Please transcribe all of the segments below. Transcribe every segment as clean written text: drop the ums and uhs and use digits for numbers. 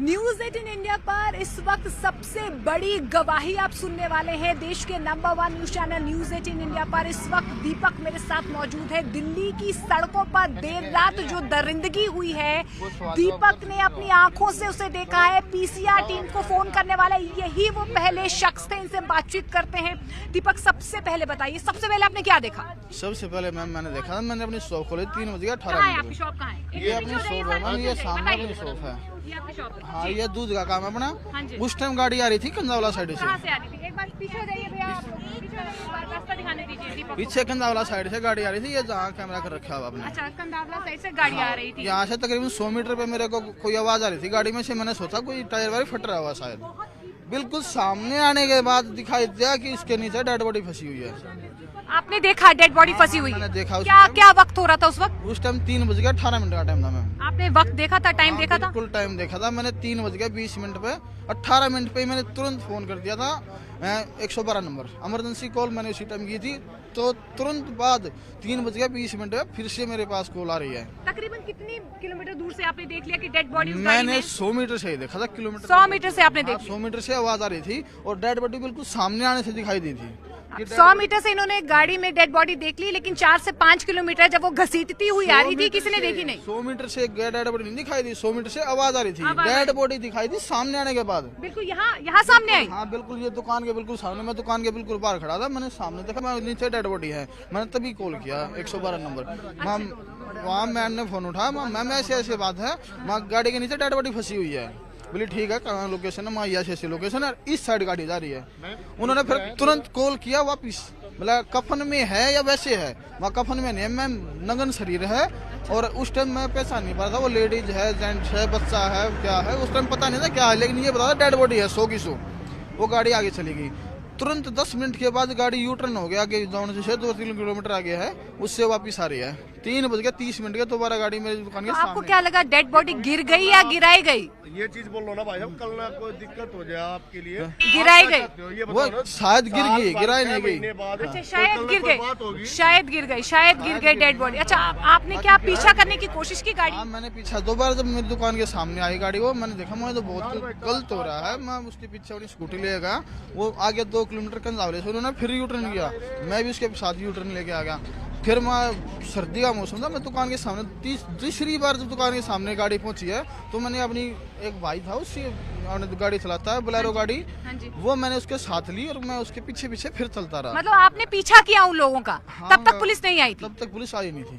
News 18 India पर इस वक्त सबसे बड़ी गवाही आप सुनने वाले हैं। देश के number 1 news channel news 18 India पर इस वक्त दीपक मेरे साथ मौजूद है। दिल्ली की सड़कों पर देर रात जो दरिंदगी हुई है, दीपक ने अपनी आंखों से उसे देखा है। पीसीआर टीम को फोन करने वाला यही वो पहले शख्स थे, इनसे बातचीत करते हैं। दीपक, सबसे पहले बताइए, सबसे पहले आपने क्या देखा? सबसे पहले मैम मैंने देखा, मैंने अपनी शॉप खोली 3:18 आपकी शॉप कहाँ है? ये अपनी शॉप है मैम, ये सामने अपनी शॉप है। ये आपकी शॉप है? हाँ, ये दूध का काम है अपना। हाँ जी। उस टाइम गाड़ी आ रही थी कंदावला साइड से। कहाँ से आ रही थी? एक बार पीछे हो जाइए भैया, आप लोग पीछे हो जाइए, एक बार रास्ता दिखाने दीजिए दीपक को। पीछे कंदावला साइड से गाड़ी आ रही थी, ये जहाँ कैमरा कर रखा हुआ आपने। अच्छा, कंदावला साइड से गाड़ी आ रही थी। यहाँ से तकरीबन 100 मीटर पे मेरे को कोई आवाज आ रही थी गाड़ी में से। मैंने सोचा कोई टायर वायर फट रहा हुआ शायद। बिल्कुल सामने आने के बाद दिखाई दिया कि इसके नीचे डेड बॉडी फंसी हुई है। आपने देखा डेड बॉडी फंसी हुई? मैंने देखा। क्या वक्त हो रहा था उस वक्त? उस टाइम 3:18 का टाइम था मैम। आपने वक्त देखा था, टाइम देखा था? बिल्कुल टाइम देखा था मैंने। 3:20 पे 18 मिनट पे मैंने तुरंत फोन कर दिया था 112 नंबर इमरजेंसी कॉल मैंने उसी टाइम की थी। तो तुरंत बाद 3:20 पे फिर से मेरे पास कॉल आ रही है। तकरीबन कितनी किलोमीटर दूर से आपने देख लिया कि डेड बॉडी? मैंने 100 मीटर से ही देखा था। किलोमीटर 100 मीटर से आपने देखा? 100 मीटर से आवाज आ रही थी और डेड बॉडी बिल्कुल सामने आने से दिखाई दी थी। 100 मीटर से इन्होंने गाड़ी में डेड बॉडी देख ली, लेकिन 4 से 5 किलोमीटर जब वो घसीटती हुई आ रही थी, किसी ने देखी नहीं? 100 मीटर से डेड बॉडी नहीं दिखाई दी, 100 मीटर से आवाज आ रही थी। डेड बॉडी दिखाई दी सामने आने के बाद। बिल्कुल यहाँ सामने आई? हाँ बिल्कुल, ये दुकान के बिल्कुल सामने। मैं दुकान के बिल्कुल बाहर खड़ा था, मैंने सामने देखा, मैं नीचे डेड बॉडी है। मैंने तभी कॉल किया 112 नंबर। वहाँ मैम ने फोन उठाया, मैम ऐसे ऐसे बात है, वहाँ गाड़ी के नीचे डेड बॉडी फंसी हुई है। बोली ठीक है, कहाँ लोकेशन है? माँ ऐसी लोकेशन है, इस साइड गाड़ी जा रही है। उन्होंने फिर तुरंत कॉल किया वापिस, बोला कफन में है या वैसे है? वहाँ कफन में नहीं है मैम, नग्न शरीर है। और उस टाइम मैं पहचान नहीं पा रहा था वो लेडीज है, जेंट्स है, बच्चा है, क्या है, उस टाइम पता नहीं था क्या है। लेकिन ये बता डेड बॉडी है 100 की 100। वो गाड़ी आगे चली गई। तुरंत 10 मिनट के बाद गाड़ी यू टर्न हो गया, आगे जाने से 2-3 किलोमीटर आगे है, उससे वापस आ रही है। 3:30 के दोबारा गाड़ी मेरी दुकान के सामने। आपको क्या लगा, डेड बॉडी गिर गई या गिराई गई? ये चीज बोल लो ना भाई साहब, कल ना कोई दिक्कत हो जाए आपके लिए। गिराई गई? वो शायद गिर गई, गिराई नहीं गई। अच्छा, शायद गिर गई, शायद गिर गई डेड बॉडी। अच्छा, आपने क्या पीछा करने की कोशिश की गाड़ी? हाँ, मैंने पीछा दोबारा, जब मेरी दुकान के सामने आई गाड़ी, वो मैंने देखा मुझे तो बहुत गलत हो रहा है। मैं उसके पीछे अपनी स्कूटी ले गया, वो आगे 2 किलोमीटर कंजावले से उन्होंने फिर यू टर्न किया, मैं भी उसके साथ यू टर्न लेके आ गया। फिर मैं, सर्दी का मौसम था, मैं दुकान के सामने तीसरी बार जब दुकान के सामने गाड़ी पहुंची है, तो मैंने अपनी एक भाई था, उससे गाड़ी चलाता है बोलेरो गाड़ी, वो मैंने उसके साथ ली और मैं उसके पीछे पीछे फिर चलता रहा। मतलब आपने पीछा किया उन लोगों का? हाँ, तब तक पुलिस नहीं आई थी? तब तक पुलिस आई नहीं थी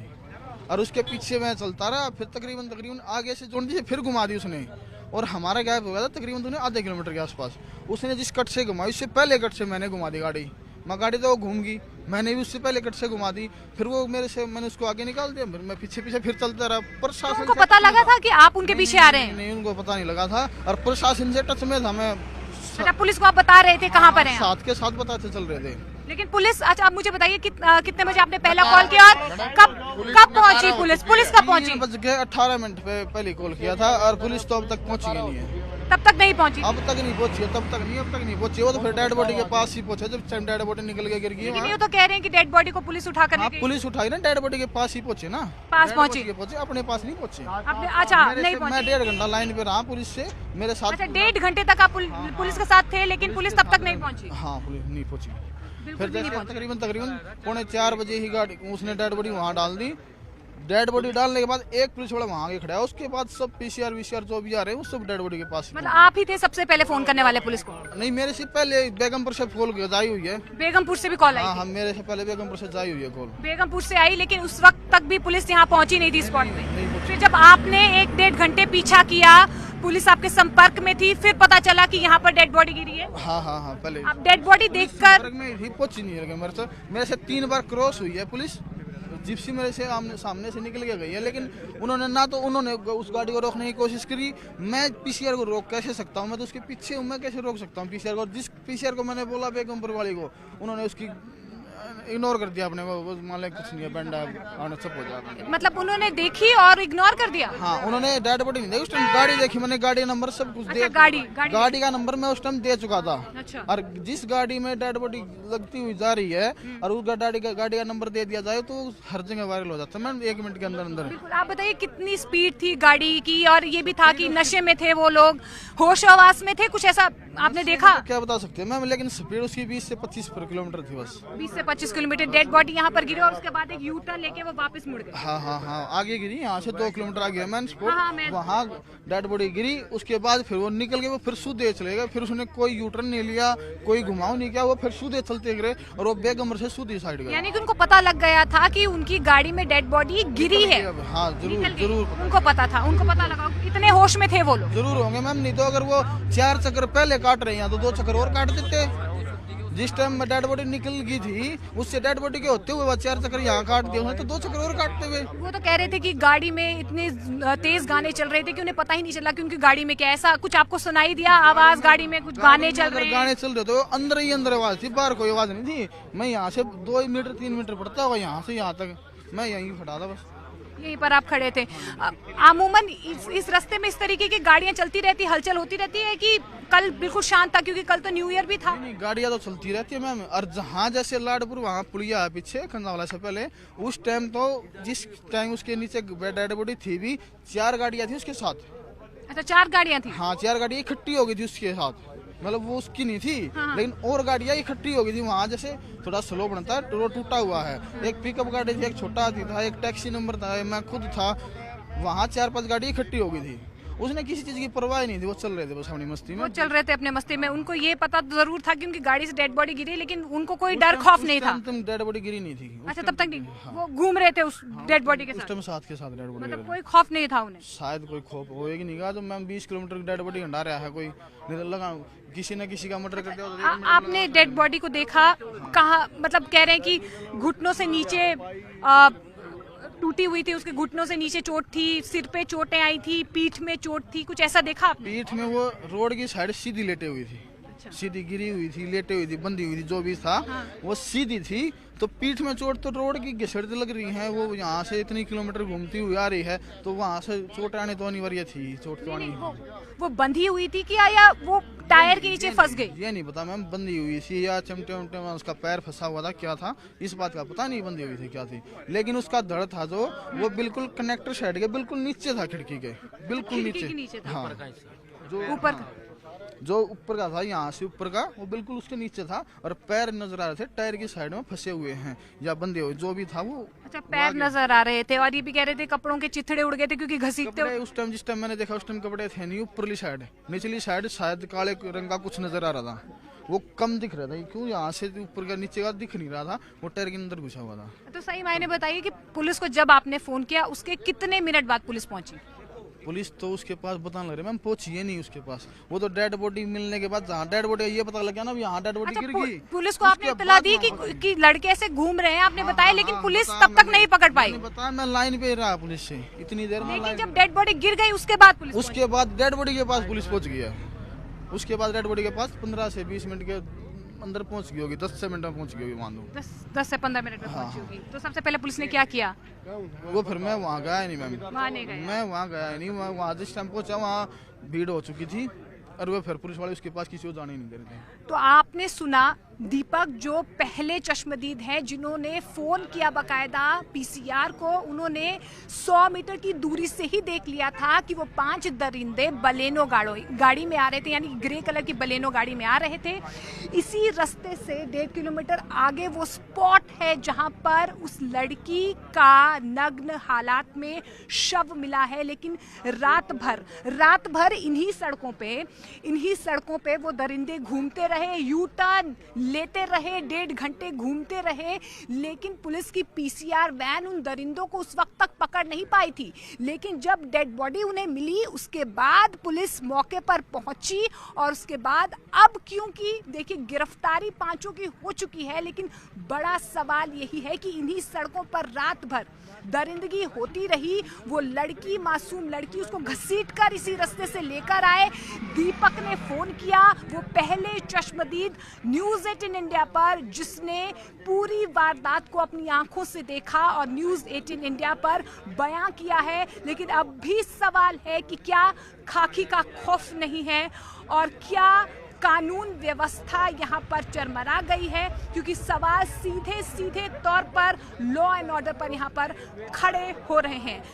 और उसके पीछे मैं चलता रहा। फिर तकरीबन आगे से जोड़ दी, फिर घुमा दी उसने और हमारा गैप हो गया था तकरीबन आधे किलोमीटर के आसपास। उसने जिस कट से घुमाई, उससे पहले कट से मैंने घुमा दी गाड़ी। मैं गाड़ी तो वो घूम गई, मैंने भी उससे पहले कट से घुमा दी। फिर वो मेरे से, मैंने उसको आगे निकाल दिया, मैं पीछे पीछे फिर चलता रहा। प्रशासन उनको पता लगा था कि आप उनके पीछे आ रहे हैं? नहीं, उनको पता नहीं लगा था और प्रशासन से टच में था मैं। अच्छा, पुलिस को आप बता रहे थे कहाँ पर हैं? साथ के साथ बताते चल रहे थे। लेकिन पुलिस, अच्छा आप मुझे बताइए कितने बजे आपने पहला कॉल किया और कब पहुंची पुलिस? पुलिस कब पहुंची? 3:18 पे पहले कॉल किया था और पुलिस तो अब तक पहुंची नहीं है। तब तक नहीं पहुंची? अब तक नहीं पहुंची, अब तक नहीं पहुंची। वो तो फिर डेड बॉडी के पास ही पहुंचे, जब डेड बॉडी निकल के गिर गई। लेकिन ये तो कह रहे हैं कि डेड बॉडी को पुलिस उठा कर पुलिस उठाई ना, डेड बॉडी के पास ही पहुंचे ना। पास पहुंची? अपने पास नहीं पहुंचे। अच्छा, नहीं पहुंची। मैं 1.5 घंटा लाइन पे रहा पुलिस से मेरे साथ। अच्छा, 1.5 घंटे तक आप पुलिस के साथ थे, लेकिन पुलिस तब तक नहीं पहुंची? हाँ, पुलिस नहीं पहुंची। बिल्कुल भी नहीं पहुंची। तकरीबन 3:45 बजे ही गाड़ी उसने डेड बॉडी वहाँ डाल दी। डेड बॉडी डालने के बाद एक पुलिस वाला वहाँ आगे खड़ा है, उसके बाद सब पीसीआर वीसीआर जो भी आ रहे हैं, वो सब डेड बॉडी के पास। मतलब आप ही थे सबसे पहले फोन करने वाले पुलिस को? नहीं, मेरे से पहले बेगमपुर से कॉल जाई हुई है। बेगमपुर से भी कॉल आई? हाँ, मेरे से पहले बेगमपुर से जाई हुई है कॉल। बेगमपुर से आई, लेकिन उस वक्त तक भी पुलिस यहाँ पहुंची नहीं थी स्पॉट पे? फिर जब आपने 1-1.5 घंटे पीछा किया, पुलिस आपके संपर्क में थी, फिर पता चला कि यहाँ पर डेड बॉडी गिरी है? हाँ, पहले आप डेड बॉडी देखकर पहुंची नहीं है। मेरे से 3 बार क्रॉस हुई है पुलिस, जिप्सी मेरे से सामने से निकल के गई है, लेकिन उन्होंने उन्होंने उस गाड़ी को रोकने की कोशिश करी। मैं पीसीआर को रोक कैसे सकता हूँ? मैं तो उसके पीछे हूँ, मैं कैसे रोक सकता हूँ पीसीआर को? जिस पीसीआर को मैंने बोला बेगमपुर वाली को, उन्होंने उसकी इग्नोर कर दिया आपने, वो मान लें कुछ नहीं है, बैंड आने सब हो जाएगा। मतलब उन्होंने देखी और इग्नोर कर दिया। हाँ, उन्होंने डेड बॉडी नहीं देखी, उस टाइम गाड़ी देखी मैंने, गाड़ी नंबर सब कुछ अच्छा, दे, गाड़ी का नंबर मैं उस टाइम दे चुका था। अच्छा। और जिस गाड़ी में डेड बॉडी लगती हुई जा रही है और उस गाड़ी का नंबर दे दिया जाए तो हर जगह वायरल हो जाता है मैम, 1 मिनट के अंदर अंदर। बिल्कुल, आप बताइए कितनी स्पीड थी गाड़ी की, और ये भी था कि नशे में थे वो लोग, होश आवास में थे, कुछ ऐसा आपने देखा? क्या बता सकते हैं मैम, लेकिन स्पीड उसकी 20 से 25 पर किलोमीटर थी बस। 20 से 25 किलोमीटर। डेड बॉडी यहाँ पर गिरी और उसके बाद एक यू टर्न लेके वो वापस मुड़ गए। हाँ हाँ हाँ, आगे गिरी, यहाँ से 2 किलोमीटर आगे है मैन स्पॉट। हाँ, मैं- वहाँ डेड बॉडी गिरी, उसके बाद फिर वो निकल गए, वो फिर सीधे चले गए, फिर उसने कोई यू टर्न नहीं लिया, कोई घुमाव नहीं किया, वो फिर सीधे चलते गए और वो बेगमर से सीधी साइड गए। यानी कि उनको पता लग गया था कि उनकी गाड़ी में डेड बॉडी गिरी है। हाँ जरूर निकल गई। जरूर उनको पता था, उनको पता लगा, इतने होश में थे वो लोग। जरूर होंगे मैम, नहीं तो अगर वो 4 चक्कर पहले काट रहे हैं तो 2 चक्कर और काट देते। जिस टाइम में डेड बॉडी निकल गई थी, उससे डेड बॉडी के होते हुए 4 चक्कर यहाँ काट दिए उन्होंने, तो 2 चक्कर और काटते हुए। वो तो कह रहे थे कि गाड़ी में इतने तेज गाने चल रहे थे कि उन्हें पता ही नहीं चला कि उनकी गाड़ी में क्या है। ऐसा कुछ आपको सुनाई दिया आवाज, गाड़ी में कुछ गाने चल रहे हैं? गाने चल रहे थे, अंदर ही अंदर आवाज थी, बाहर कोई आवाज नहीं थी। मैं यहाँ से 2 मीटर 3 मीटर पड़ता हुआ यहाँ से यहाँ तक मैं यहीं फटा था बस। यहीं पर आप खड़े थे। अमूमन इस रास्ते में इस तरीके की गाड़ियां चलती रहती, हलचल होती रहती है कि कल बिल्कुल शांत था, क्योंकि कल तो न्यू ईयर भी था? नहीं, गाड़ियाँ तो चलती रहती है मैम, और जहाँ जैसे लाडपुर वहाँ पुलिया है पीछे खंडावाला से पहले, उस टाइम तो जिस टाइम उसके नीचे डेड बॉडी थी भी 4 गाड़ियाँ थी उसके साथ। अच्छा, 4 गाड़ियां थी? हाँ, 4 गाड़ियाँ इकट्ठी हो गई थी उसके साथ, मतलब वो उसकी नहीं थी। हाँ। लेकिन और गाड़ियाँ इकट्ठी हो गई थी वहाँ, जैसे थोड़ा स्लो बनता है, रोड टूटा हुआ है। एक पिकअप गाड़ी थी, एक छोटा हाथी था, एक टैक्सी नंबर था, मैं खुद था, वहाँ 4-5 गाड़ी इकट्ठी हो गई थी। उसने किसी चीज की परवाह नहीं थी, वो चल रहे थे बस अपनी मस्ती में। वो चल रहे थे अपने मस्ती में। उनको ये पता जरूर था कि उनकी गाड़ी से डेड बॉडी गिरी, लेकिन उनको कोई डर खौफ नहीं था। डेड बॉडी गिरी नहीं थी। अच्छा, तब तक नहीं, वो घूम रहे थे उस डेड बॉडी के उस साथ? टाइम साथ के साथ डेड बॉडी, मतलब कोई खौफ नहीं था उन्हें? शायद कोई खौफ होएगी नहीं कहा, तो मैम 20 किलोमीटर की डेड बॉडी हंडा रहा है, कोई नहीं लगा किसी न किसी का मर्डर कर दिया होता। आपने डेड बॉडी को देखा, कहा, मतलब कह रहे हैं कि घुटनों से नीचे टूटी हुई थी, उसके घुटनों से नीचे चोट थी, सिर पे चोटें आई थी, पीठ में चोट थी, कुछ ऐसा देखा आपने? पीठ में वो रोड की साइड सीधी लेटे हुई थी। सीधी गिरी हुई थी, लेटे हुई थी, बंधी हुई थी, जो भी था। हाँ। वो सीधी थी, तो पीठ में चोट तो रोड की घिसड़ते लग रही है, वो यहाँ से इतनी किलोमीटर घूमती हुई आ रही है, तो वहाँ से चोट आने तो अनिवार्य थी। चोट तो आनी, वो बंधी हुई थी कि या वो टायर के नीचे फंस गई? ये नहीं पता मैम, बंधी हुई थी या चमटे उमटे में उसका पैर फंसा हुआ था, क्या था इस बात का पता नहीं, बंधी हुई थी क्या थी। लेकिन उसका धड़ था जो, वो बिल्कुल कनेक्टर साइड के बिल्कुल नीचे था, खिड़की के बिल्कुल नीचे। हाँ, जो ऊपर जो ऊपर का था, यहाँ से ऊपर का, वो बिल्कुल उसके नीचे था, और पैर नजर आ रहे थे टायर की साइड में फंसे हुए हैं या बंधे हुए, जो भी था वो। अच्छा, पैर नजर आ रहे थे, और ये भी कह रहे थे कपड़ों के चिथड़े उड़ गए थे क्योंकि घसीटते। उस टाइम जिस टाइम मैंने देखा उस टाइम कपड़े थे नहीं, ऊपरली साइड, निचली साइड शायद काले रंग का कुछ नजर आ रहा था, वो कम दिख रहा था, क्यों यहाँ से ऊपर का नीचे का दिख नहीं रहा था, वो टायर के अंदर घुसा हुआ था। तो सही मायने बताइए कि पुलिस को जब आपने फोन किया उसके कितने मिनट बाद पुलिस पहुंची? पुलिस तो उसके पास बताने लग रही मैम, पहुंची है नहीं उसके पास, वो तो डेड बॉडी मिलने के बाद जहाँ डेड बॉडी ये पता लग गया ना, यहाँ डेड बॉडी गिर गई। पुलिस को आपने इत्तला दी कि लड़के ऐसे घूम रहे हैं, आपने बताया, लेकिन पुलिस तब तक नहीं पकड़ पाई? बताया, मैं लाइन पे रहा पुलिस से इतनी देर में। लेकिन जब डेड बॉडी गिर गई उसके बाद पुलिस, उसके बाद डेड बॉडी के पास पुलिस पहुंच गई है। उसके बाद डेड बॉडी के पास 15 से 20 मिनट के अंदर पहुंच गई होगी, 10 से मिनट में पहुंच गई होगी, मान लो 10 से 15 मिनट में पहुंची होगी। तो सबसे पहले पुलिस ने क्या किया? वो फिर मैं वहाँ गया नहीं मैम, वहाँ नहीं गए? मैं वहाँ गया नहीं, वहाँ जिस टाइम पहुंचा वहाँ भीड़ हो चुकी थी, और वो फिर पुलिस वाले उसके पास किसी को जाने नहीं दे रहे थे। तो आपने सुना दीपक जो पहले चश्मदीद हैं जिन्होंने फोन किया बकायदा पीसीआर को, उन्होंने 100 मीटर की दूरी से ही देख लिया था कि वो 5 दरिंदे बलेनो गाड़ी में आ रहे थे, यानी ग्रे कलर की बलेनो गाड़ी में आ रहे थे। इसी रास्ते से 1.5 किलोमीटर आगे वो स्पॉट है जहां पर उस लड़की का नग्न हालात में शव मिला है। लेकिन रात भर इन्हीं सड़कों पे वो दरिंदे घूमते रहे, यू टर्न लेते रहे, 1.5 घंटे घूमते रहे, लेकिन पुलिस की पीसीआर वैन उन दरिंदों को उस वक्त तक पकड़ नहीं पाई थी। लेकिन जब डेड बॉडी उन्हें मिली उसके बाद पुलिस मौके पर पहुंची, और उसके बाद अब क्योंकि देखिए गिरफ्तारी 5 की हो चुकी है, लेकिन बड़ा सवाल यही है कि इन्हीं सड़कों पर रात भर दरिंदगी होती रही। वो लड़की, मासूम लड़की, उसको घसीटकर इसी रास्ते से लेकर आए। दीपक ने फोन किया, वो पहले चश्मदीद न्यूज़ 18 इंडिया पर, जिसने पूरी वारदात को अपनी आंखों से देखा और न्यूज़ 18 इंडिया पर बयां किया है। लेकिन अब भी सवाल है कि क्या खाकी का खौफ नहीं है और क्या कानून व्यवस्था यहाँ पर चरमरा गई है, क्योंकि सवाल सीधे सीधे तौर पर लॉ एंड ऑर्डर पर यहाँ पर खड़े हो रहे हैं।